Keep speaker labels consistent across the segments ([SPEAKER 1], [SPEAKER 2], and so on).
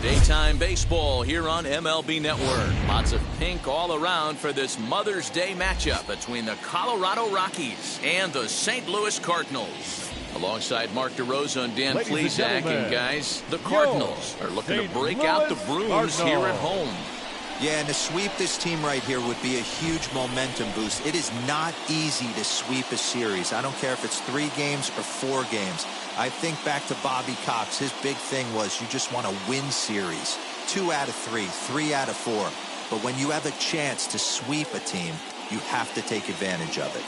[SPEAKER 1] Daytime baseball here on MLB Network. Lots of pink all around for this Mother's Day matchup between the Colorado Rockies and the St. Louis Cardinals. Alongside Mark DeRosa and Dan Plesac, and guys, the Cardinals are looking to break out the brooms here at home.
[SPEAKER 2] Yeah, and to sweep this team right here would be a huge momentum boost. It is not easy to sweep a series. I don't care if it's 3 games or 4 games. I think back to Bobby Cox. His big thing was you just want to win series. 2 out of 3, 3 out of 4. But when you have a chance to sweep a team, you have to take advantage of it.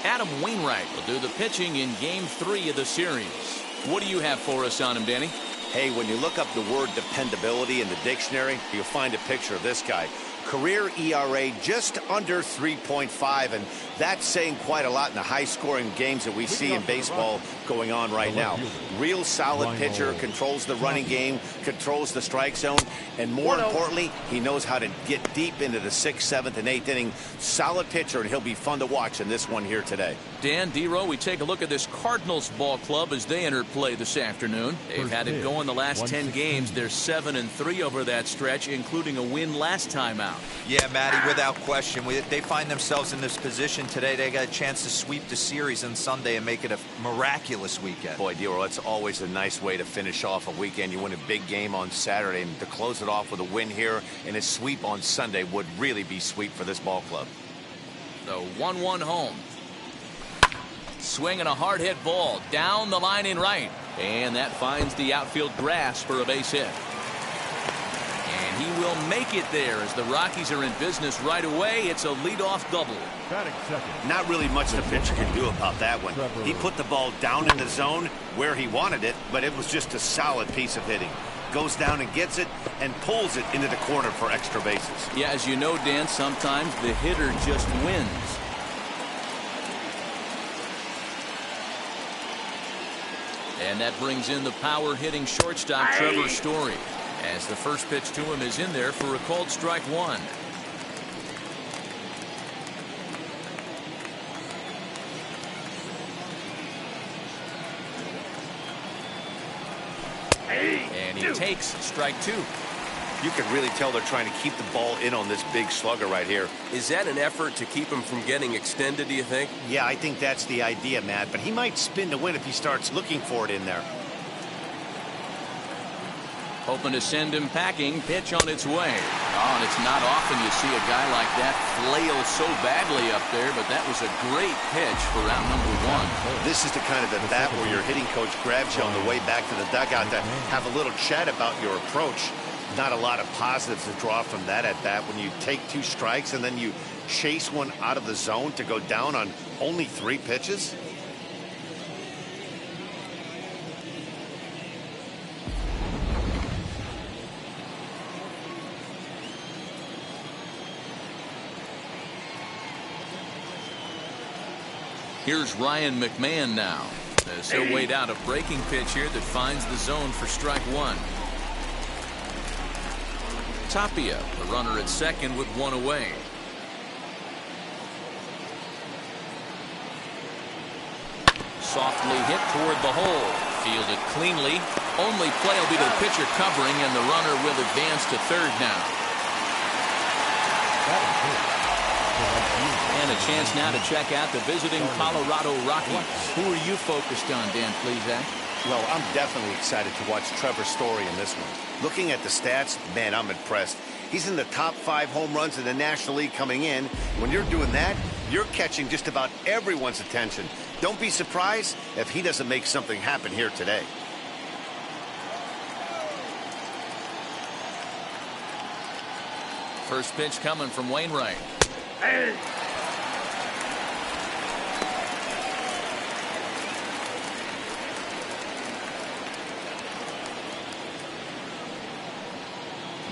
[SPEAKER 1] Adam Wainwright will do the pitching in Game 3 of the series. What do you have for us on him, Danny?
[SPEAKER 3] Hey, when you look up the word dependability in the dictionary, you'll find a picture of this guy. Career ERA just under 3.5, and that's saying quite a lot in the high-scoring games that we see in baseball going on right now. Real solid pitcher, controls the running game, controls the strike zone, and more importantly, he knows how to get deep into the 6th, 7th, and 8th inning. Solid pitcher, and he'll be fun to watch in this one here today.
[SPEAKER 1] Dan, D-Row, we take a look at this Cardinals ball club as they enter play this afternoon. They've had it going the last 10 games. They're 7-3 over that stretch, including a win last time out.
[SPEAKER 2] Yeah, Matty, without question. They find themselves in this position today. They got a chance to sweep the series on Sunday and make it a miraculous weekend.
[SPEAKER 3] Boy, D-Row, that's always a nice way to finish off a weekend. You win a big game on Saturday, and to close it off with a win here and a sweep on Sunday would really be sweet for this ball club.
[SPEAKER 1] The 1-1 home. Swinging a hard hit ball down the line in right, and that finds the outfield grass for a base hit. And he will make it there as the Rockies are in business right away. It's a leadoff double.
[SPEAKER 3] Not really much the pitcher can do about that one. He put the ball down in the zone where he wanted it, but it was just a solid piece of hitting. goes down and gets it and pulls it into the corner for extra bases.
[SPEAKER 1] Yeah, as you know, Dan, sometimes the hitter just wins. And that brings in the power-hitting shortstop, Trevor Story, as the first pitch to him is in there for a called strike one. And he takes strike two.
[SPEAKER 3] You can really tell they're trying to keep the ball in on this big slugger right here.
[SPEAKER 4] Is that an effort to keep him from getting extended, do you think?
[SPEAKER 3] Yeah, I think that's the idea, Matt, but he might spin to win if he starts looking for it in there.
[SPEAKER 1] Hoping to send him packing. Pitch on its way. Oh, and it's not often you see a guy like that flail so badly up there, but that was a great pitch for round number one.
[SPEAKER 3] This is the kind of at bat where your hitting coach grabs you on the way back to the dugout to have a little chat about your approach. Not a lot of positives to draw from that at bat when you take two strikes and then you chase one out of the zone to go down on only 3 pitches.
[SPEAKER 1] Here's Ryan McMahon now, as he'll wait out a breaking pitch here that finds the zone for strike one. Tapia, the runner at second with one away. Softly hit toward the hole. Fielded cleanly. Only play will be to the pitcher covering, and the runner will advance to third now. And a chance now to check out the visiting Colorado Rockies. Who are you focused on, Dan Plesac?
[SPEAKER 3] Well, I'm definitely excited to watch Trevor Story in this one. Looking at the stats, man, I'm impressed. He's in the top 5 home runs in the National League coming in. When you're doing that, you're catching just about everyone's attention. Don't be surprised if he doesn't make something happen here today.
[SPEAKER 1] First pitch coming from Wainwright.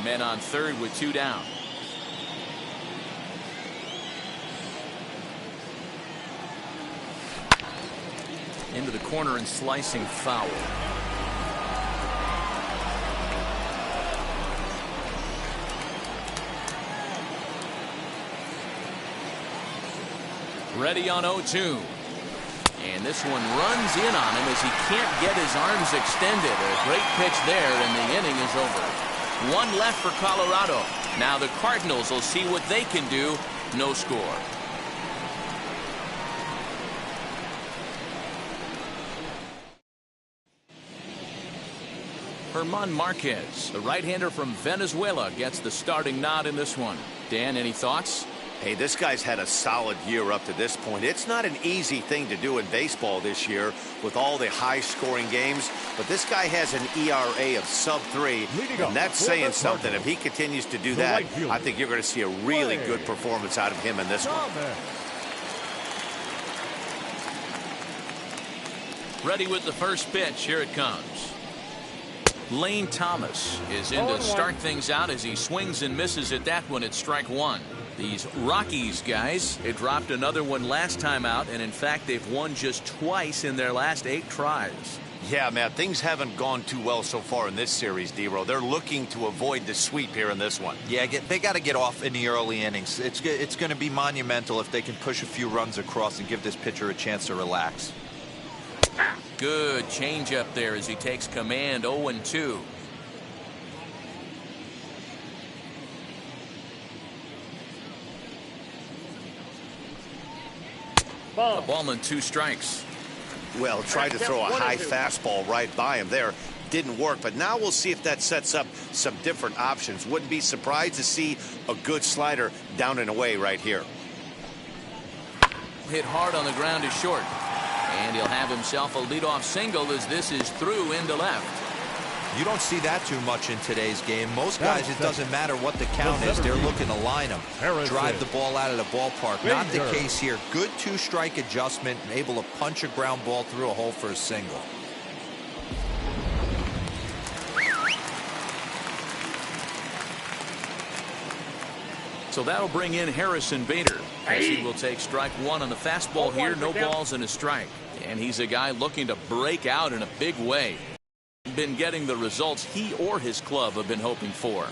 [SPEAKER 1] Men on third with 2 down. Into the corner and slicing foul. Ready on 0-2. And this one runs in on him as he can't get his arms extended. A great pitch there, and the inning is over. 1 left for Colorado. Now the Cardinals will see what they can do. No score. German Marquez, the right-hander from Venezuela, gets the starting nod in this one. Dan, any thoughts?
[SPEAKER 3] Hey, this guy's had a solid year up to this point. It's not an easy thing to do in baseball this year with all the high-scoring games, but this guy has an ERA of sub-3, and that's saying something. If he continues to do that, I think you're going to see a really good performance out of him in this one.
[SPEAKER 1] Ready with the first pitch. Here it comes. Lane Thomas is in to start things out as he swings and misses at that one at strike one. These Rockies guys, they dropped another one last time out, and in fact they've won just twice in their last 8 tries.
[SPEAKER 3] Yeah, man, things haven't gone too well so far in this series, D-Row. They're looking to avoid the sweep here in this one.
[SPEAKER 2] Yeah, they got to get off in the early innings. It's going to be monumental if they can push a few runs across and give this pitcher a chance to relax.
[SPEAKER 1] Good changeup there as he takes command. 0-2. A ball and 2 strikes.
[SPEAKER 3] Well, tried to throw a high fastball right by him there. Didn't work, but now we'll see if that sets up some different options. Wouldn't be surprised to see a good slider down and away right here.
[SPEAKER 1] Hit hard on the ground is short. And he'll have himself a leadoff single as this is through into left.
[SPEAKER 2] You don't see that too much in today's game. Most guys, it doesn't matter what the count is. They're looking to line them. Drive the ball out of the ballpark. Not the case here. Good 2-strike adjustment and able to punch a ground ball through a hole for a single.
[SPEAKER 1] So that'll bring in Harrison Bader, as he will take strike one on the fastball here. No balls and a strike. And he's a guy looking to break out in a big way. Been getting the results he or his club have been hoping for.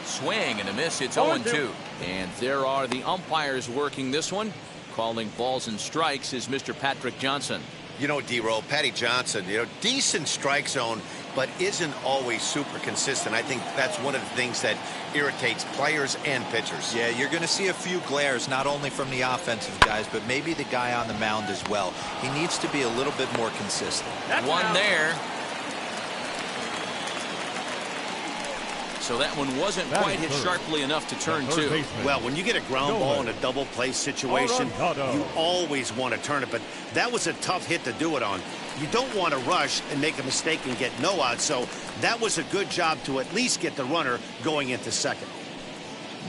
[SPEAKER 1] Swing and a miss. It's 0-2. And there are the umpires working this one. Calling balls and strikes is Mr. Patrick Johnson.
[SPEAKER 3] You know, D-Roll, Patty Johnson, decent strike zone, but isn't always super consistent. I think that's one of the things that irritates players and pitchers.
[SPEAKER 2] Yeah, you're going to see a few glares, not only from the offensive guys, but maybe the guy on the mound as well. He needs to be a little bit more consistent.
[SPEAKER 1] One there. So that one wasn't quite hit sharply enough to turn two.
[SPEAKER 3] Well, when you get a ground ball in a double play situation, you always want to turn it, but that was a tough hit to do it on. You don't want to rush and make a mistake and get no out, so that was a good job to at least get the runner going into second.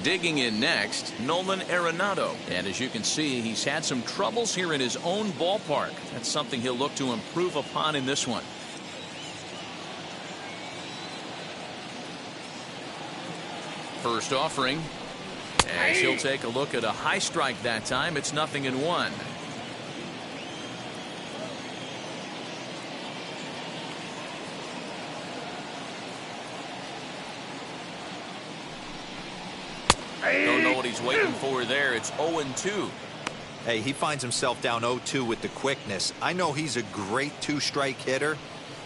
[SPEAKER 1] Digging in next, Nolan Arenado. And as you can see, he's had some troubles here in his own ballpark. That's something he'll look to improve upon in this one. First offering, as he'll take a look at a high strike that time. It's 0-1. Don't know what he's waiting for there. It's 0-2.
[SPEAKER 2] Hey, he finds himself down 0-2 with the quickness. I know he's a great two-strike hitter,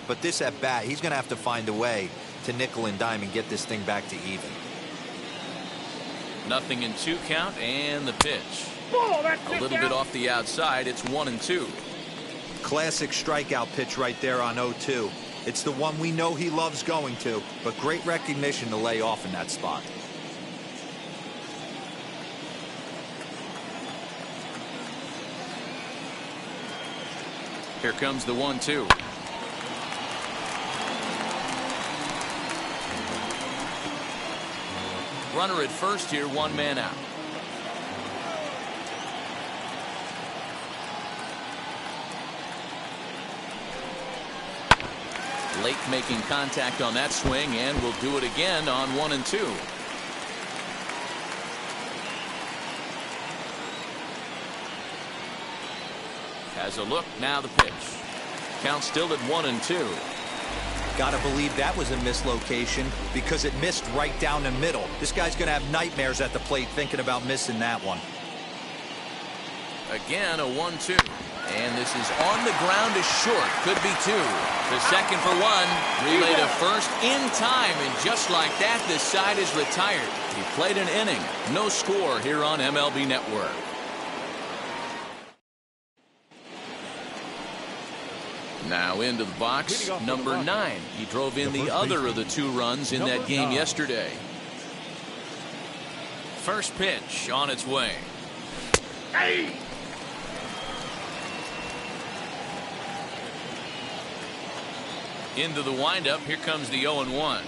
[SPEAKER 2] but this at bat, he's going to have to find a way to nickel and dime and get this thing back to even.
[SPEAKER 1] 0-2 count, and the pitch. A little bit off the outside. It's 1-2.
[SPEAKER 2] Classic strikeout pitch right there on 0-2. It's the one we know he loves going to, but great recognition to lay off in that spot.
[SPEAKER 1] Here comes the 1-2. Runner at first here, one man out. Lake making contact on that swing, and will do it again on 1-2. Has a look, now the pitch. Count still at 1-2.
[SPEAKER 2] Gotta believe that was a mislocation because it missed right down the middle. This guy's gonna have nightmares at the plate thinking about missing that one.
[SPEAKER 1] Again, a 1-2. And this is on the ground, is short. Could be two. To second for one. Relay to first in time. And just like that, this side is retired. He played an inning. No score here on MLB Network. Now into the box, number 9. He drove in the other of the 2 runs in that game yesterday. First pitch on its way. Into the windup. Here comes the 0-1.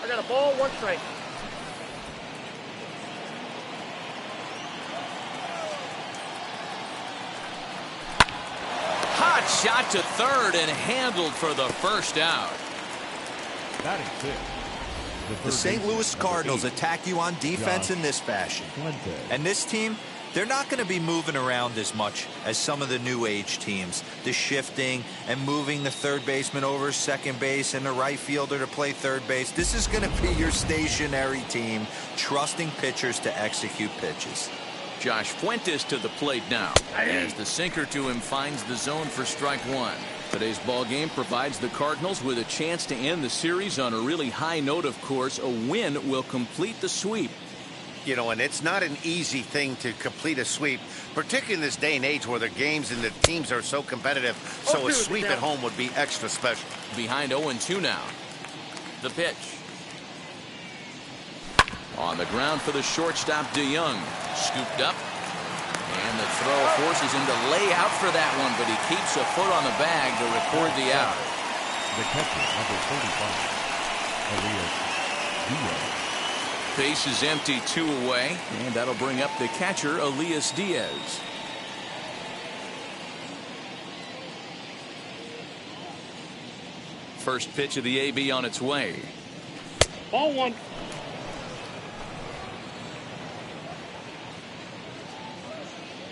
[SPEAKER 5] I got a ball, 1 strike.
[SPEAKER 1] Hot shot to third and handled for the first out.
[SPEAKER 2] The St. Louis Cardinals attack you on defense in this fashion. And this team, they're not going to be moving around as much as some of the new age teams. The shifting and moving the third baseman over second base and the right fielder to play third base. This is going to be your stationary team, trusting pitchers to execute pitches.
[SPEAKER 1] Josh Fuentes to the plate now, as the sinker to him finds the zone for strike one. Today's ball game provides the Cardinals with a chance to end the series on a really high note, of course. A win will complete the sweep.
[SPEAKER 3] You know, and it's not an easy thing to complete a sweep, particularly in this day and age where the games and the teams are so competitive. So a sweep at home would be extra special.
[SPEAKER 1] Behind 0-2 now. The pitch. On the ground for the shortstop, DeYoung. Scooped up. And the throw forces him to lay out for that one, but he keeps a foot on the bag to record the out.
[SPEAKER 6] The catcher, number 45, Elias Diaz.
[SPEAKER 1] Base is empty, 2 away, and that'll bring up the catcher, Elias Diaz. First pitch of the AB on its way.
[SPEAKER 5] Ball one.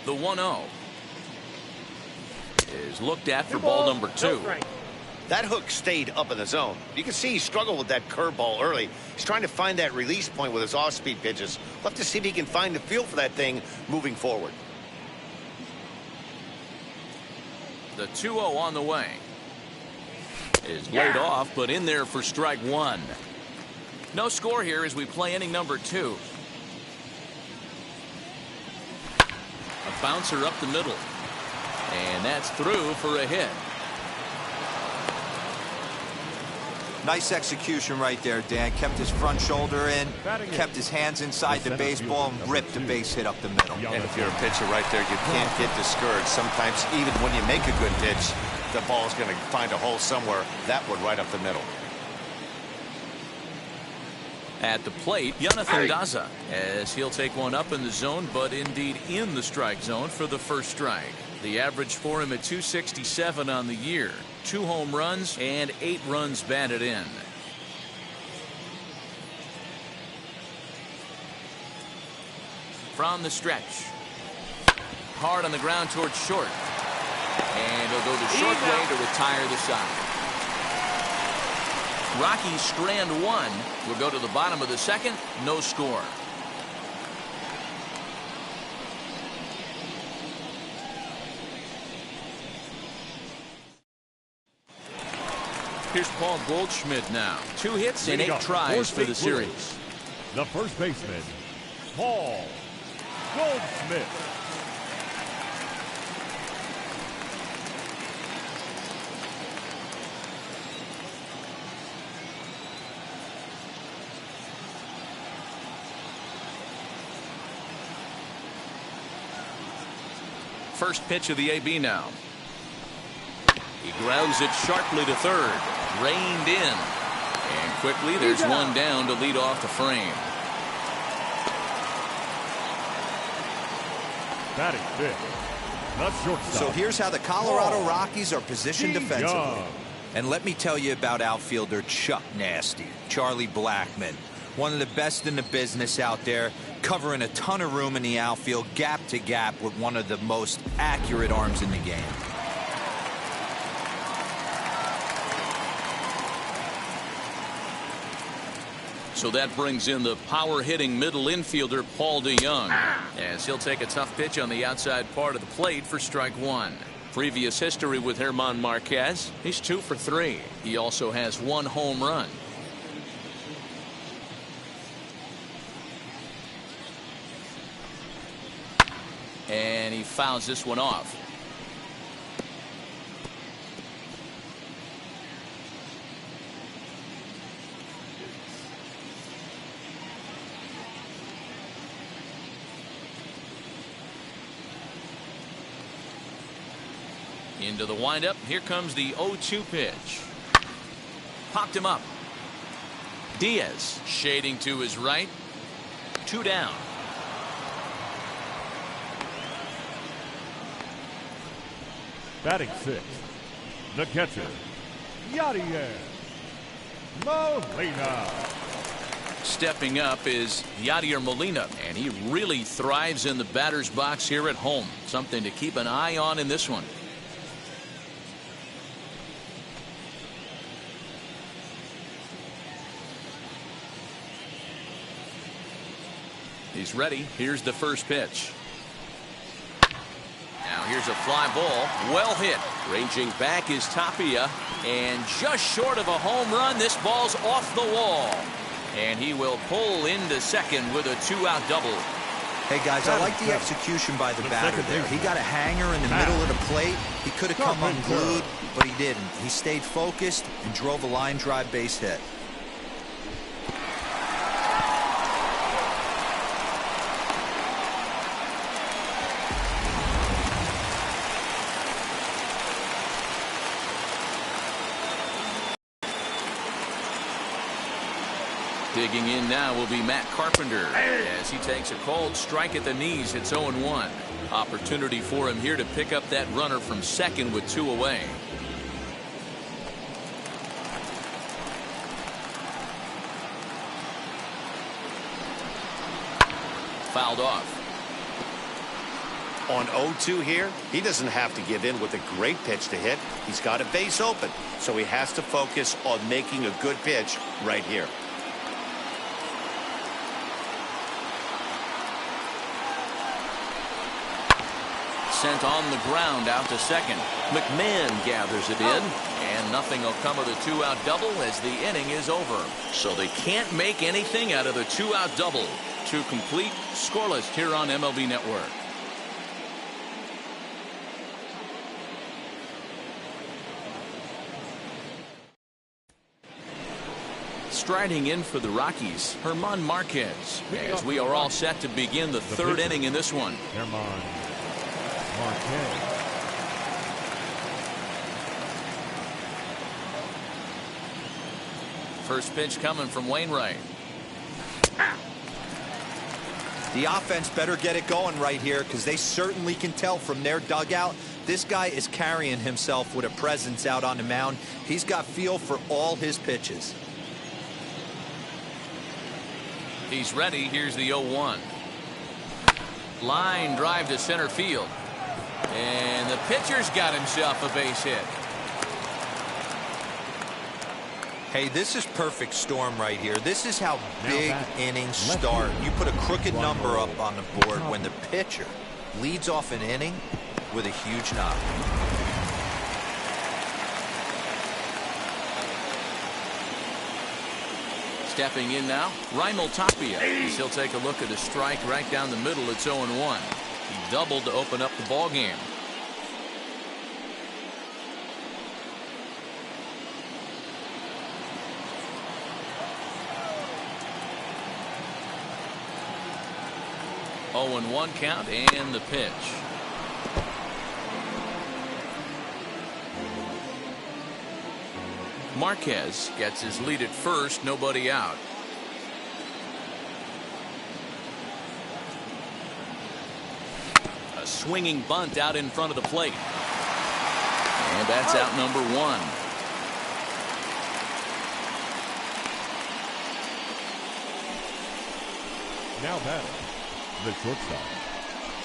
[SPEAKER 1] The 1-0 is looked at for ball number 2.
[SPEAKER 3] That hook stayed up in the zone. You can see he struggled with that curveball early. He's trying to find that release point with his off-speed pitches. We'll have to see if he can find the feel for that thing moving forward.
[SPEAKER 1] The 2-0 on the way is laid off, but in there for strike 1. No score here as we play inning number 2. A bouncer up the middle, and that's through for a hit.
[SPEAKER 2] Nice execution right there, Dan. Kept his front shoulder in, kept his hands inside the baseball, and ripped the base hit up the middle.
[SPEAKER 3] And if you're a pitcher right there, you can't get discouraged. Sometimes even when you make a good pitch, the ball's going to find a hole somewhere. That one right up the middle.
[SPEAKER 1] At the plate, Jonathan Daza, as he'll take one up in the zone, but indeed in the strike zone for the first strike. The average for him at 267 on the year. 2 home runs and 8 runs batted in. From the stretch. Hard on the ground towards short. And he'll go the short way to retire the side. Rockies strand 1. We'll go to the bottom of the second. No score. Here's Paul Goldschmidt now. 2 hits and 8 tries for the series.
[SPEAKER 6] The first baseman, Paul Goldschmidt.
[SPEAKER 1] First pitch of the AB now. He grounds it sharply to third. Reined in. And quickly there's one down to lead off the frame.
[SPEAKER 6] Batting fifth, the shortstop.
[SPEAKER 2] So here's how the Colorado Rockies are positioned defensively. And let me tell you about outfielder Chuck Nasty, Charlie Blackmon. One of the best in the business out there, covering a ton of room in the outfield, gap to gap, with one of the most accurate arms in the game.
[SPEAKER 1] So that brings in the power-hitting middle infielder Paul DeYoung, as he'll take a tough pitch on the outside part of the plate for strike 1. Previous history with German Marquez, he's 2 for 3. He also has 1 home run. And he fouls this one off. Into the windup. Here comes the 0-2 pitch. Popped him up. Diaz shading to his right. 2 down.
[SPEAKER 6] Batting sixth, the catcher, Yadier Molina.
[SPEAKER 1] Stepping up is Yadier Molina, and he really thrives in the batter's box here at home. Something to keep an eye on in this one. He's ready. Here's the first pitch. Now here's a fly ball. Well hit. Ranging back is Tapia. And just short of a home run, this ball's off the wall. And he will pull into second with a 2-out double.
[SPEAKER 2] Hey, guys, I like the execution by the batter there. He got a hanger in the middle of the plate. He could have come unglued, but he didn't. He stayed focused and drove a line drive base hit.
[SPEAKER 1] Digging in now will be Matt Carpenter as he takes a cold strike at the knees. It's 0-1. Opportunity for him here to pick up that runner from second with 2 away. fouled off.
[SPEAKER 3] On 0-2 here, he doesn't have to give in with a great pitch to hit. He's got a base open, so he has to focus on making a good pitch right here.
[SPEAKER 1] Sent on the ground out to second. McMahon gathers it in, and nothing will come of the two-out double as the inning is over. So they can't make anything out of the two-out double. To complete, scoreless here on MLB Network. Striding in for the Rockies, German Marquez, as we are all set to begin the third inning in this one.
[SPEAKER 6] German Marquez.
[SPEAKER 1] First pitch coming from Wainwright.
[SPEAKER 2] The offense better get it going right here, because they certainly can tell from their dugout this guy is carrying himself with a presence out on the mound. He's got feel for all his pitches.
[SPEAKER 1] He's ready. Here's the 0-1. Line drive to center field. And the pitcher's got himself a base hit.
[SPEAKER 2] Hey, this is perfect storm right here. This is how big innings start. You put a crooked number up on the board when the pitcher leads off an inning with a huge knock.
[SPEAKER 1] Stepping in now, Raimel Tapia. He'll take a look at the strike right down the middle. It's 0-1. He doubled to open up the ball game. Oh, 0-1 count and the pitch. Marquez gets his lead at first, nobody out. A swinging bunt out in front of the plate. And that's out number one.
[SPEAKER 6] Now batting, the shortstop,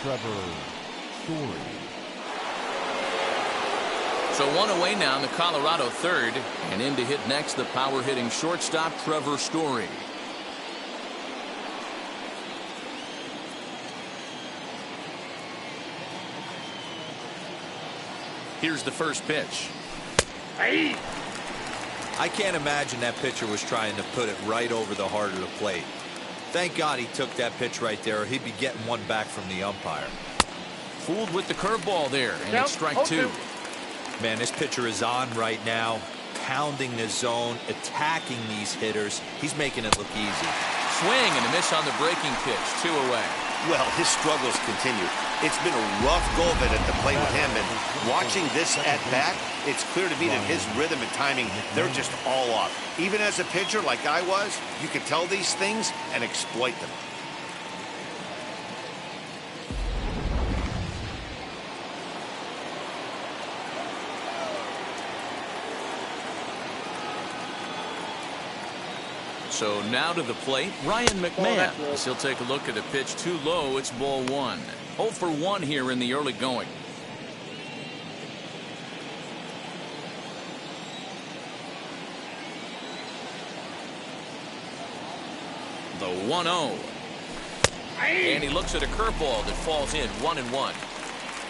[SPEAKER 6] Trevor Story.
[SPEAKER 1] So one away now in the Colorado third, and in to hit next the power hitting shortstop Trevor Story. Here's the first pitch.
[SPEAKER 2] I can't imagine that pitcher was trying to put it right over the heart of the plate. Thank God he took that pitch right there, or he'd be getting one back from the umpire.
[SPEAKER 1] Fooled with the curveball there, and it's strike two.
[SPEAKER 2] Man, this pitcher is on right now, pounding the zone, attacking these hitters. He's making it look easy.
[SPEAKER 1] Swing and a miss on the breaking pitch, 2 away.
[SPEAKER 3] Well, his struggles continue. It's been a rough go of it at the plate with him, and watching this at bat, it's clear to me that his rhythm and timing, they're just all off. Even as a pitcher like I was, you could tell these things and exploit them.
[SPEAKER 1] So now to the plate, Ryan McMahon. He'll take a look at a pitch too low. It's ball one. 0 for 1 here in the early going. The 1-0. And he looks at a curveball that falls in 1-1.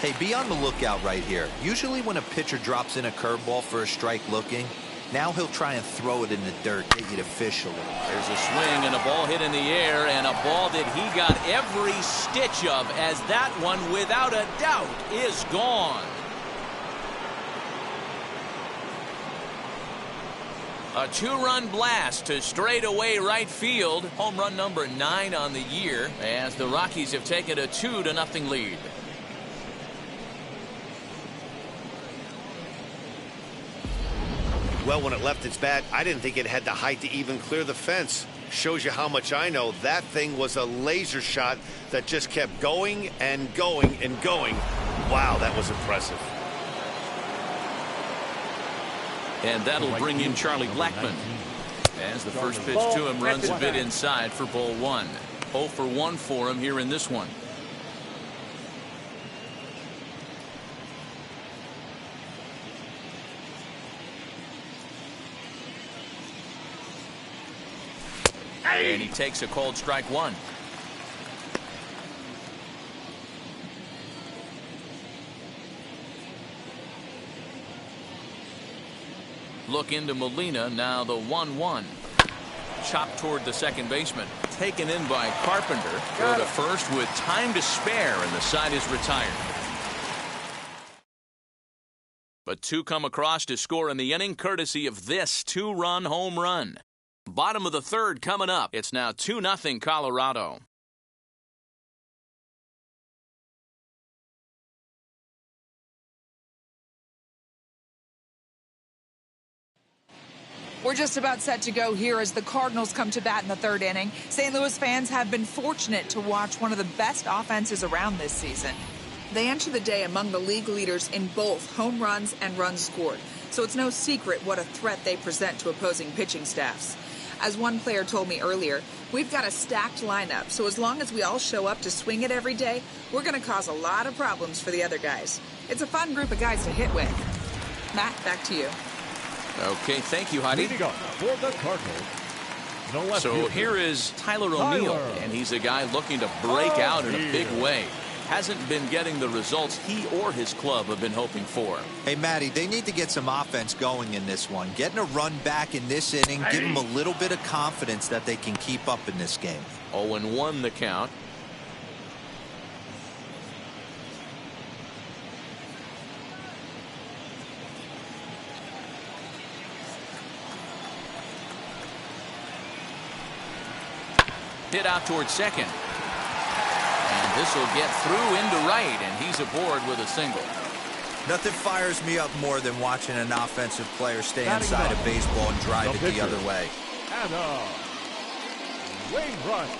[SPEAKER 2] Hey, be on the lookout right here. Usually when a pitcher drops in a curveball for a strike looking, now he'll try and throw it in the dirt, get you to fish a little.
[SPEAKER 1] There's a swing and a ball hit in the air, and a ball that he got every stitch of, as that one, without a doubt, is gone. A 2-run blast to straightaway right field. Home run number 9 on the year, as the Rockies have taken a 2-0 lead.
[SPEAKER 3] Well, when it left its bat, I didn't think it had the height to even clear the fence. Shows you how much I know. That thing was a laser shot that just kept going and going and going. Wow, that was impressive.
[SPEAKER 1] And that'll bring in Charlie Blackmon, as the first pitch to him runs a bit inside for ball 1. 0 for 1 for him here in this one. And he takes a cold strike one. Look into Molina, now the 1-1. Chopped toward the second baseman. Taken in by Carpenter. Go to first with time to spare, and the side is retired. But two come across to score in the inning, courtesy of this two-run home run. Bottom of the third coming up. It's now 2-0 Colorado.
[SPEAKER 7] We're just about set to go here as the Cardinals come to bat in the third inning. St. Louis fans have been fortunate to watch one of the best offenses around this season. They enter the day among the league leaders in both home runs and runs scored, so it's no secret what a threat they present to opposing pitching staffs. As one player told me earlier, we've got a stacked lineup, so as long as we all show up to swing it every day, we're going to cause a lot of problems for the other guys. It's a fun group of guys to hit with. Matt, back to you.
[SPEAKER 1] Okay, thank you, Heidi.
[SPEAKER 6] Leading up for the Cardinals, the left
[SPEAKER 1] So
[SPEAKER 6] fielder,
[SPEAKER 1] here is Tyler O'Neill, and he's a guy looking to break out in a big way. Hasn't been getting the results he or his club have been hoping for.
[SPEAKER 2] Hey, Matty, they need to get some offense going in this one. Getting a run back in this inning, give them a little bit of confidence that they can keep up in this game.
[SPEAKER 1] 0-1 the count. Hit out towards second. And this will get through into right, and he's aboard with a single.
[SPEAKER 2] Nothing fires me up more than watching an offensive player stay
[SPEAKER 6] Batting
[SPEAKER 2] inside
[SPEAKER 6] up.
[SPEAKER 2] of baseball and drive
[SPEAKER 6] The
[SPEAKER 2] it the
[SPEAKER 6] pitcher.
[SPEAKER 2] other way.
[SPEAKER 6] Anna Wainwright.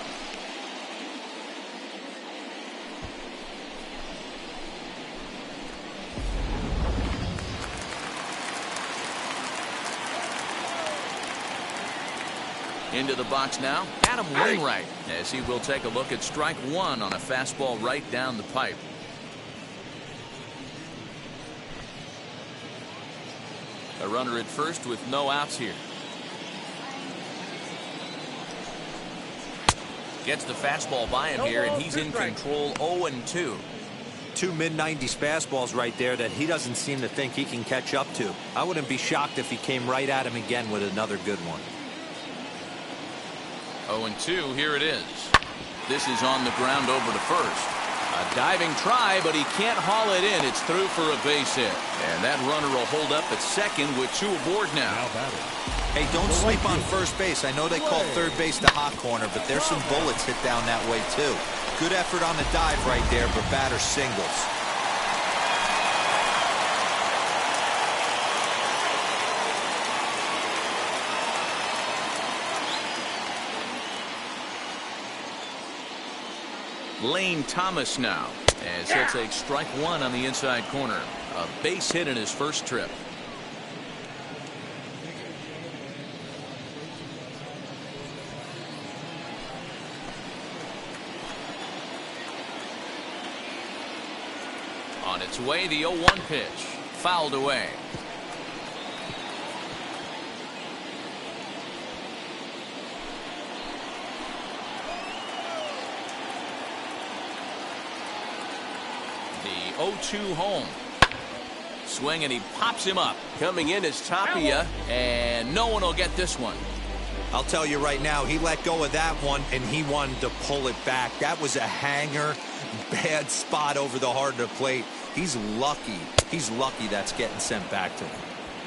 [SPEAKER 1] Into the box now, Adam Wainwright, as he will take a look at strike one on a fastball right down the pipe. A runner at first with no outs here. Gets the fastball by him here, and he's in control. 0-2.
[SPEAKER 2] Two mid-90s fastballs right there that he doesn't seem to think he can catch up to. I wouldn't be shocked if he came right at him again with another good one.
[SPEAKER 1] 0-2, here it is. This is on the ground over to first. A diving try, but he can't haul it in. It's through for a base hit. And that runner will hold up at second with two aboard now.
[SPEAKER 6] Now batting.
[SPEAKER 2] Hey, don't sleep on first base. I know they call third base the hot corner, but there's some bullets hit down that way, too. Good effort on the dive right there, but batter singles.
[SPEAKER 1] Lane Thomas now, as he'll take strike one on the inside corner. A base hit in his first trip. On its way, the 0-1 pitch. Fouled away. The 0-2 home. Swing, and he pops him up. Coming in is Tapia, and no one will get this one.
[SPEAKER 2] I'll tell you right now, he let go of that one, and he wanted to pull it back. That was a hanger, bad spot over the heart of the plate. He's lucky. He's lucky that's getting sent back to him.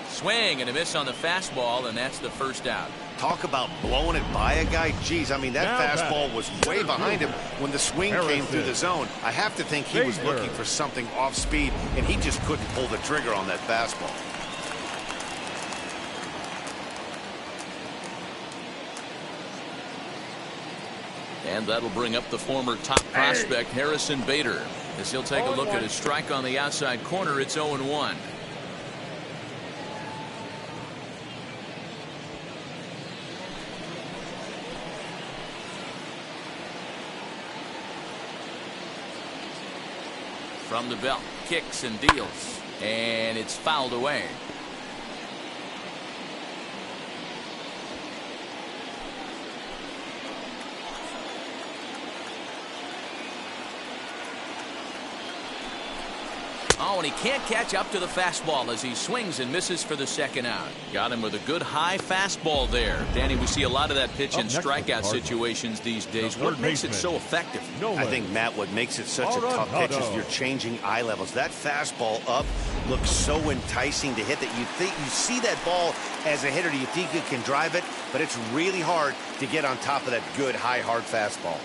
[SPEAKER 1] Swing and a miss on the fastball, and that's the first out.
[SPEAKER 3] Talk about blowing it by a guy. Geez, I mean, that fastball was way behind him when the swing came through the zone. I have to think he was looking for something off speed, and he just couldn't pull the trigger on that fastball.
[SPEAKER 1] And that'll bring up the former top prospect, Harrison Bader, as he'll take a look at his strike on the outside corner. It's 0-1. From the belt, kicks and deals, and it's fouled away. Oh, and he can't catch up to the fastball as he swings and misses for the second out. Got him with a good high fastball there. Danny, we see a lot of that pitch in strikeout situations these days. What makes it so effective?
[SPEAKER 3] I think, Matt, what makes it such a tough pitch is you're changing eye levels. That fastball up looks so enticing to hit that you see that ball as a hitter. You think you can drive it, but it's really hard to get on top of that good, high, hard fastball.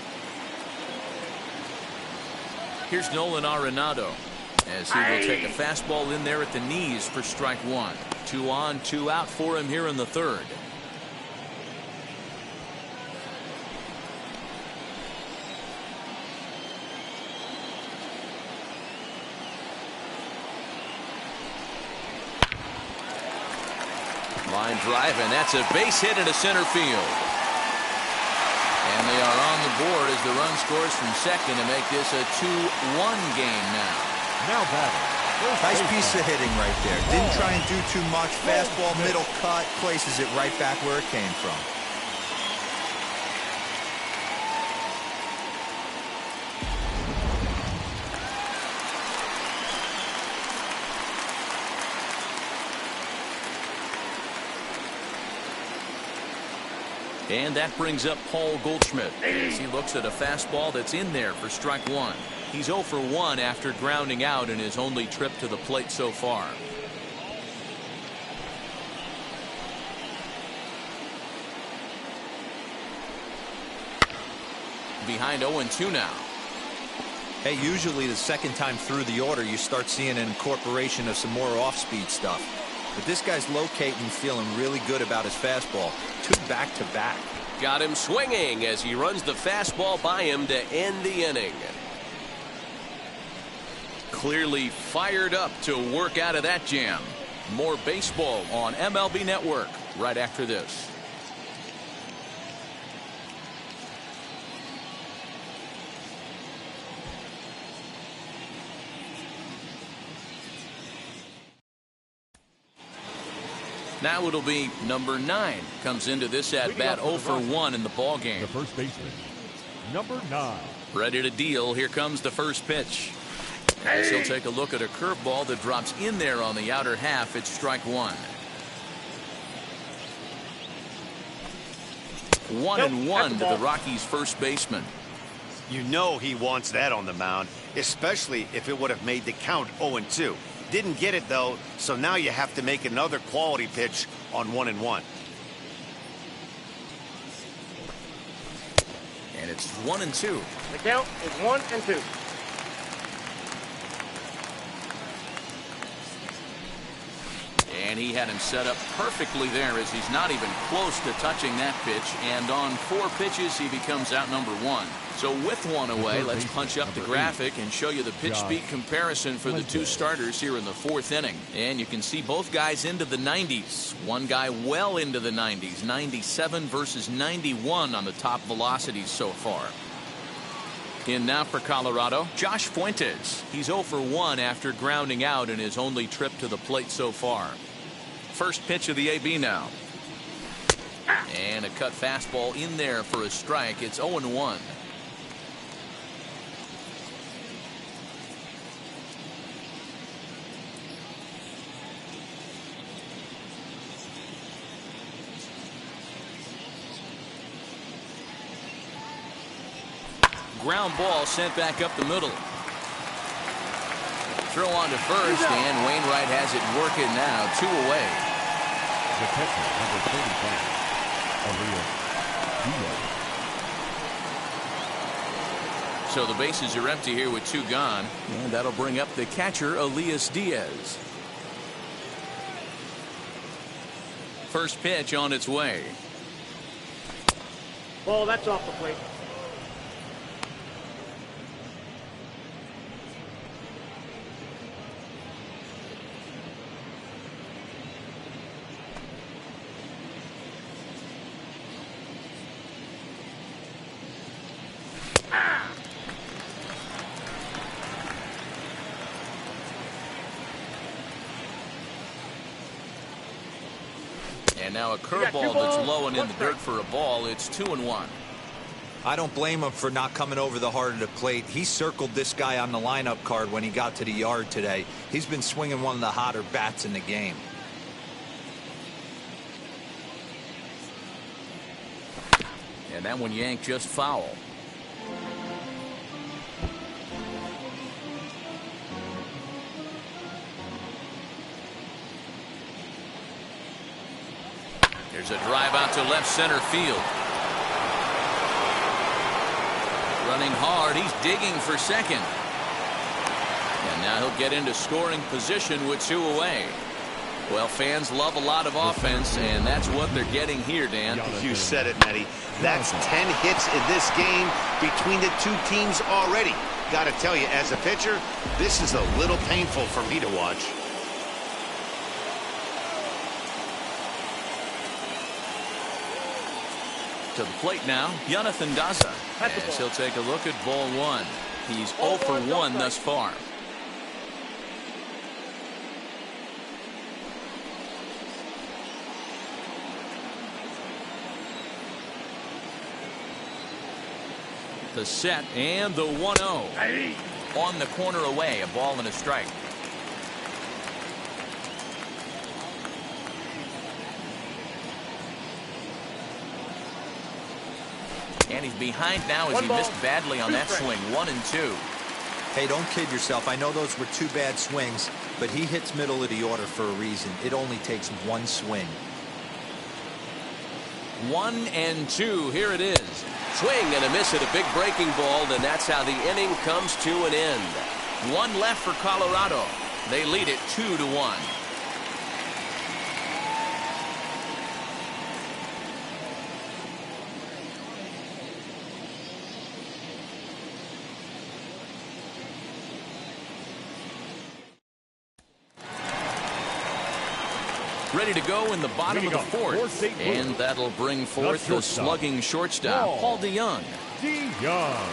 [SPEAKER 1] Here's Nolan Arenado, as he will take a fastball in there at the knees for strike one. 2 on, 2 out for him here in the third. Line drive, and that's a base hit into center field. And they are on the board as the run scores from second to make this a 2-1 game now.
[SPEAKER 6] Now batting.
[SPEAKER 2] Nice piece of hitting right there. Didn't try and do too much. Fastball, middle cut, places it right back where it came from.
[SPEAKER 1] And that brings up Paul Goldschmidt as he looks at a fastball that's in there for strike one. He's 0 for 1 after grounding out in his only trip to the plate so far. Behind 0-2 now.
[SPEAKER 2] Hey, usually the second time through the order you start seeing an incorporation of some more off-speed stuff. But this guy's locating, feeling really good about his fastball. 2 back-to-back.
[SPEAKER 4] Got him swinging as he runs the fastball by him to end the inning.
[SPEAKER 1] Clearly fired up to work out of that jam. More baseball on MLB Network right after this. Now it'll be number 9 comes into this at bat 0 for 1 in the ball game.
[SPEAKER 6] The first baseman, number 9.
[SPEAKER 1] Ready to deal. Here comes the first pitch. As he'll take a look at a curveball that drops in there on the outer half. It's strike one. 1-1 to the Rockies' first baseman.
[SPEAKER 3] You know he wants that on the mound, especially if it would have made the count 0-2. Didn't get it, though, so now you have to make another quality pitch on 1-1.
[SPEAKER 1] And it's 1-2.
[SPEAKER 5] The count is 1-2.
[SPEAKER 1] And he had him set up perfectly there as he's not even close to touching that pitch. And on 4 pitches, he becomes out number 1. So with 1 away, let's punch up the graphic and show you the pitch speed comparison for the 2 starters here in the 4th inning. And you can see both guys into the 90s. One guy well into the 90s, 97 versus 91 on the top velocities so far. In now for Colorado, Josh Fuentes. He's 0 for 1 after grounding out in his only trip to the plate so far. First pitch of the AB now. And a cut fastball in there for a strike. It's 0-1. Ground ball sent back up the middle. Throw on to first, and Wainwright has it working now. 2 away.
[SPEAKER 6] The catcher, number 35, Elias Diaz.
[SPEAKER 1] So the bases are empty here with 2 gone, and that'll bring up the catcher, Elias Diaz. First pitch on its way.
[SPEAKER 5] Ball, that's off the plate.
[SPEAKER 1] now a
[SPEAKER 5] You got two
[SPEAKER 1] curveball that's
[SPEAKER 5] balls,
[SPEAKER 1] low and in
[SPEAKER 5] one
[SPEAKER 1] the
[SPEAKER 5] strike.
[SPEAKER 1] dirt for a ball. It's 2-1.
[SPEAKER 2] I don't blame him for not coming over the heart of the plate. He circled this guy on the lineup card when he got to the yard today. He's been swinging one of the hotter bats in the game.
[SPEAKER 1] And that one yanked just foul. There's a drive out to left center field. Running hard, he's digging for second. And now he'll get into scoring position with 2 away. Well, fans love a lot of offense, and that's what they're getting here, Dan.
[SPEAKER 3] You said it, Matty. That's 10 hits in this game between the two teams already. Got to tell you, as a pitcher, this is a little painful for me to watch.
[SPEAKER 1] To the plate now, Jonathan Daza. As he'll take a look at ball 1. He's 0 for 1 thus far. The set and the 1-0. On the corner away, a ball and a strike. And he's behind now as he missed badly on that swing. 1-2.
[SPEAKER 2] Hey, don't kid yourself. I know those were 2 bad swings, but he hits middle of the order for a reason. It only takes 1 swing.
[SPEAKER 1] 1-2. Here it is.
[SPEAKER 4] Swing and a miss at a big breaking ball, and that's how the inning comes to an end.
[SPEAKER 1] 1 left for Colorado. They lead it 2-1. Ready to go in the bottom of the 4th. And that'll bring forth the slugging shortstop, Paul DeYoung.
[SPEAKER 6] DeYoung.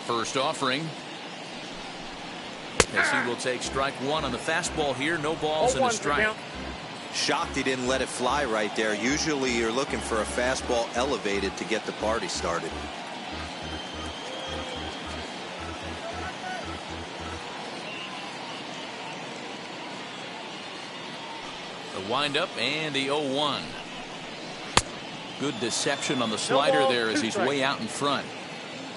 [SPEAKER 1] First offering. As he will take strike 1 on the fastball here. No balls and a strike.
[SPEAKER 2] Shocked he didn't let it fly right there. Usually you're looking for a fastball elevated to get the party started.
[SPEAKER 1] The windup and the 0-1. Good deception on the slider there as he's way out in front.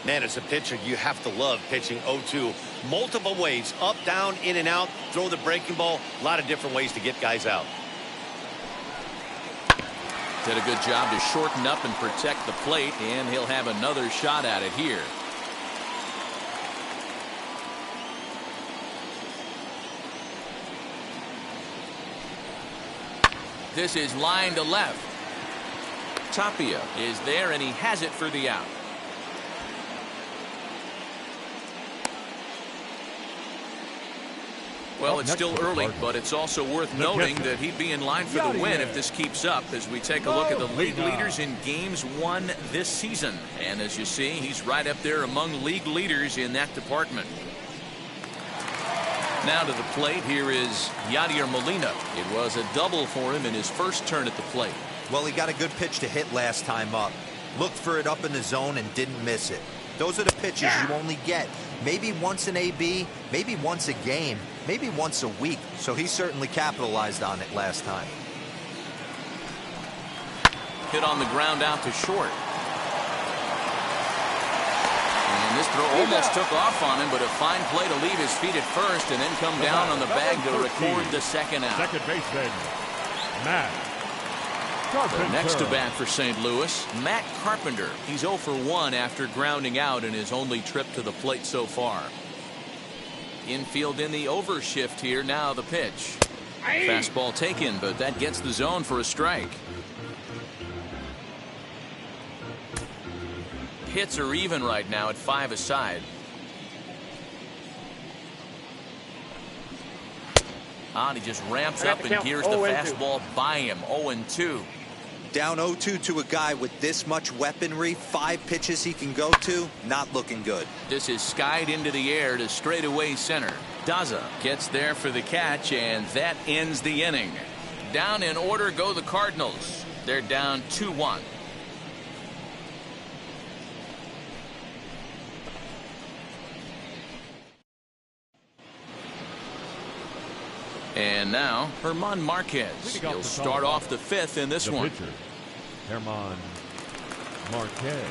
[SPEAKER 3] Man, as a pitcher, you have to love pitching 0-2. Multiple ways, up, down, in and out, throw the breaking ball. A lot of different ways to get guys out.
[SPEAKER 1] Did a good job to shorten up and protect the plate, and he'll have another shot at it here. This is line to left. Tapia is there, and he has it for the out. Well, it's still early, but it's also worth noting that he'd be in line for the win if this keeps up as we take a look at the league leaders in games won this season. And as you see, he's right up there among league leaders in that department. Now to the plate, here is Yadier Molina. It was a double for him in his first turn at the plate.
[SPEAKER 2] Well, he got a good pitch to hit last time up. Looked for it up in the zone and didn't miss it. Those are the pitches you only get maybe once an AB, maybe once a game, maybe once a week. So he certainly capitalized on it last time.
[SPEAKER 1] Hit on the ground out to short. And this throw almost took off on him, but a fine play to leave his feet at first and then come down on the bag to record the second out.
[SPEAKER 6] Second baseman, Matt.
[SPEAKER 1] The next to bat for St. Louis, Matt Carpenter. He's 0 for 1 after grounding out in his only trip to the plate so far. Infield in the overshift here. Now the pitch. Fastball taken, but that gets the zone for a strike. Hits are even right now at 5 aside. And he just ramps
[SPEAKER 5] I got
[SPEAKER 1] up
[SPEAKER 5] the
[SPEAKER 1] and
[SPEAKER 5] count.
[SPEAKER 1] gears the
[SPEAKER 5] 0-2.
[SPEAKER 1] fastball by him. 0-2.
[SPEAKER 2] Down 0-2 to a guy with this much weaponry, 5 pitches he can go to, not looking good.
[SPEAKER 1] This is skied into the air to straightaway center. Daza gets there for the catch, and that ends the inning. Down in order go the Cardinals. They're down 2-1. And now, Herman Marquez. He'll start off the 5th in this
[SPEAKER 6] The
[SPEAKER 1] one.
[SPEAKER 6] pitcher, Herman Marquez.